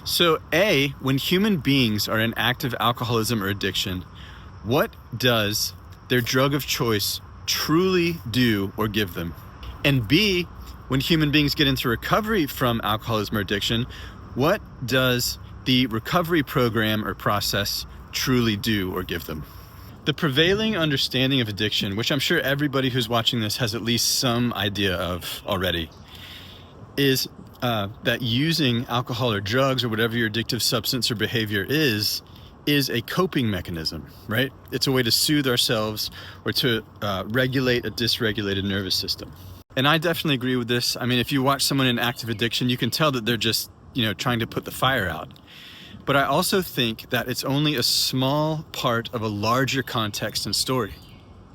So A, when human beings are in active alcoholism or addiction, what does their drug of choice truly do or give them? And B, when human beings get into recovery from alcoholism or addiction, what does the recovery program or process truly do or give them? The prevailing understanding of addiction, which I'm sure everybody who's watching this has at least some idea of already, is that using alcohol or drugs or whatever your addictive substance or behavior is a coping mechanism, right? It's a way to soothe ourselves or to regulate a dysregulated nervous system. And I definitely agree with this. I mean, if you watch someone in active addiction, you can tell that they're just, trying to put the fire out. But I also think that it's only a small part of a larger context and story.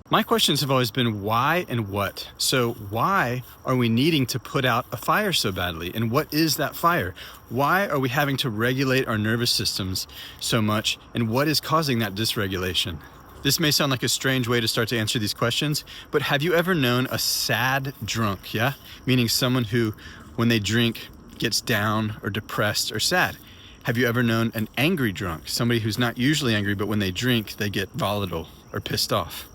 My questions have always been why and what. So why are we needing to put out a fire so badly? And what is that fire? Why are we having to regulate our nervous systems so much? And what is causing that dysregulation? This may sound like a strange way to start to answer these questions, but have you ever known a sad drunk, yeah? Meaning someone who, when they drink, gets down or depressed or sad. Have you ever known an angry drunk? Somebody who's not usually angry, but when they drink, they get volatile or pissed off.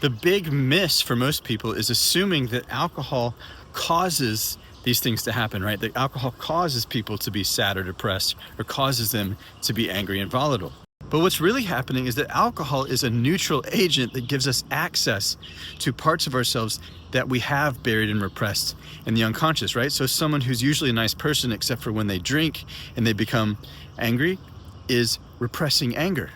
The big miss for most people is assuming that alcohol causes these things to happen, right? That alcohol causes people to be sad or depressed or causes them to be angry and volatile. But what's really happening is that alcohol is a neutral agent that gives us access to parts of ourselves that we have buried and repressed in the unconscious, right? So someone who's usually a nice person, except for when they drink and they become angry, is repressing anger.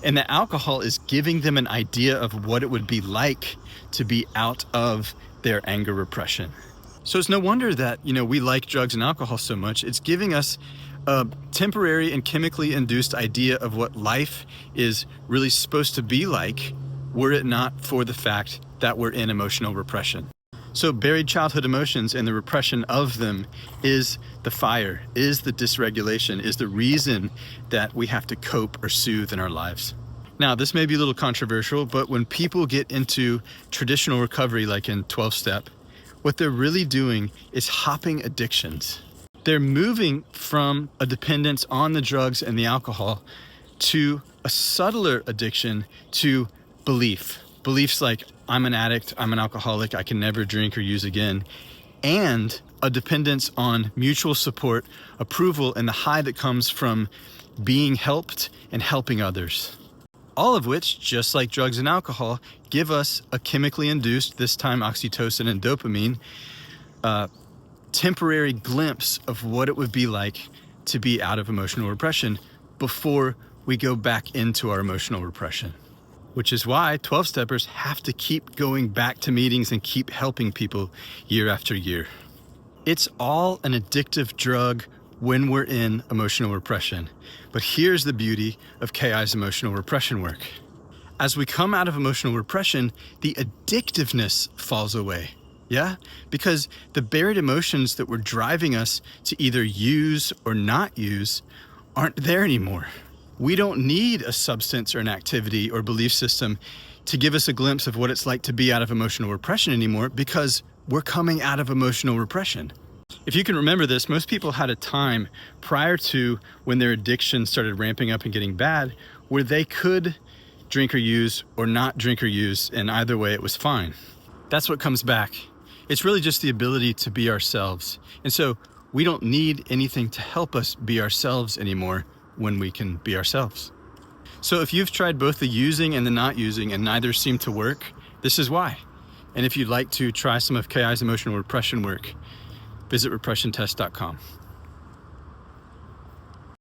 And that alcohol is giving them an idea of what it would be like to be out of their anger repression. So it's no wonder that, we like drugs and alcohol so much. It's giving us a temporary and chemically induced idea of what life is really supposed to be like, were it not for the fact that we're in emotional repression. So buried childhood emotions and the repression of them is the fire, is the dysregulation, is the reason that we have to cope or soothe in our lives. Now, this may be a little controversial, but when people get into traditional recovery, like in 12-step, what they're really doing is hopping addictions. They're moving from a dependence on the drugs and the alcohol to a subtler addiction to beliefs like I'm an addict, I'm an alcoholic, I can never drink or use again, and a dependence on mutual support, approval, and the high that comes from being helped and helping others. All of which, just like drugs and alcohol, give us a chemically induced, this time oxytocin and dopamine, temporary glimpse of what it would be like to be out of emotional repression before we go back into our emotional repression. Which is why 12-steppers have to keep going back to meetings and keep helping people year after year. It's all an addictive drug when we're in emotional repression. But here's the beauty of KI's emotional repression work. As we come out of emotional repression, the addictiveness falls away. Yeah? Because the buried emotions that were driving us to either use or not use aren't there anymore. We don't need a substance or an activity or belief system to give us a glimpse of what it's like to be out of emotional repression anymore, because we're coming out of emotional repression. If you can remember this, most people had a time prior to when their addiction started ramping up and getting bad where they could drink or use or not drink or use, and either way it was fine. That's what comes back. It's really just the ability to be ourselves. And so we don't need anything to help us be ourselves anymore when we can be ourselves. So if you've tried both the using and the not using and neither seem to work, this is why. And if you'd like to try some of KI's emotional repression work, visit repressiontest.com.